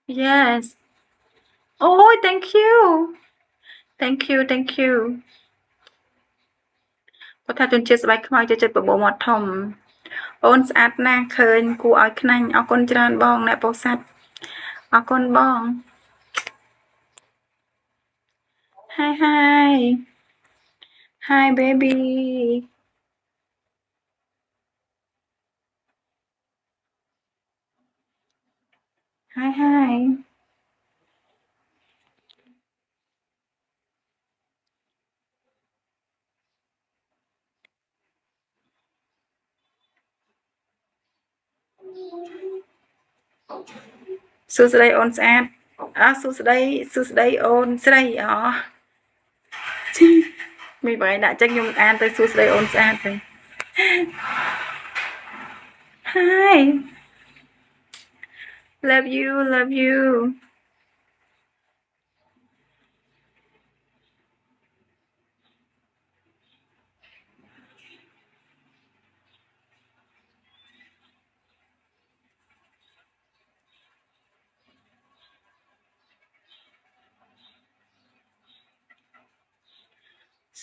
Yes. Ôi, thank you. Thank you, thank you. គាត់ថាជនជាតិស្បែកខ្មៅចូលចិត្តបបោរមាត់ធំអូនស្អាតណាស់ឃើញគួរឲ្យខ្នាញ់អរគុណច្រើនបងអ្នកពោធិ៍សាត់អរគុណបង Hi hi Hi baby Hi hi សួស្តីអូនស្អាតសួស្តីអូនស្រីមានបងឯងដាក់ចឹងខ្ញុំអានទៅសួស្តីអូនស្អាតទៅ Hi love you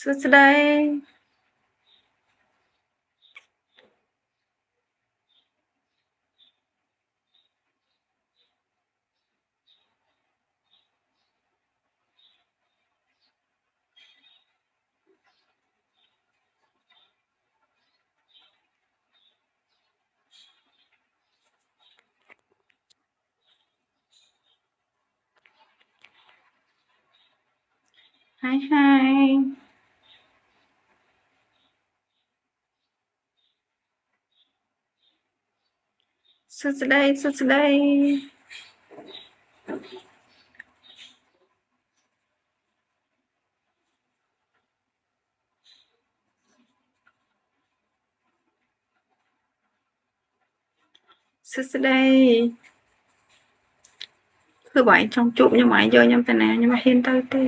សួស្តីHi hi សួស្តីសួស្តីសួស្តីគឺបងឯងចង់ជួបខ្ញុំឯងយកខ្ញុំទៅណាខ្ញុំមិនហ៊ានទៅទេ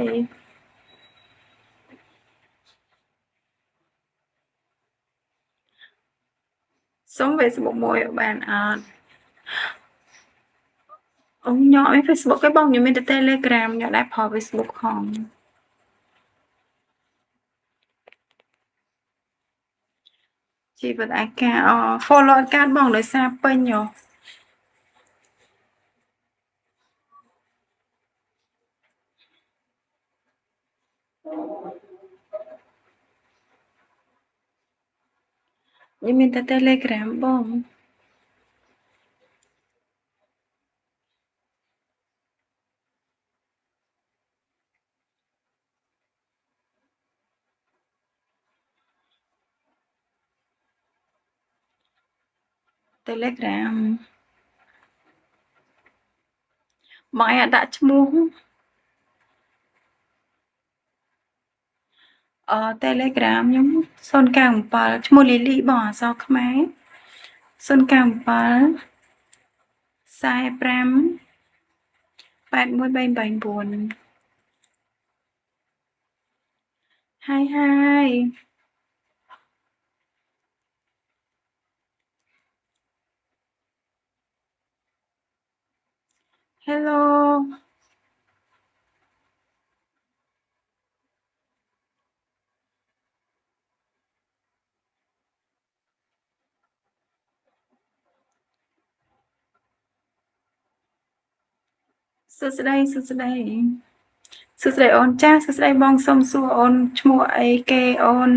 សុំ Facebook មួយបានអត់អូខ្ញុំអត់មាន Facebook ទេបងខ្ញុំមានតែ Telegram ខ្ញុំអត់ដែរប្រើ Facebook ផងជីវិតឯកា follow អត់កើតបងដោយសារពេញខ្ញុំមានតែ Telegram បង Telegram បងឯងអត់ដាក់ឈ្មោះTelegram ខ្ញុំ097ឈ្មោះ Lily បងអក្សរខ្មែរ097 45 81389 Hi hi Hello សួស្តីសួស្តីអូនចាសួស្តីបងសុំសួរអូនឈ្មោះអីគេអូន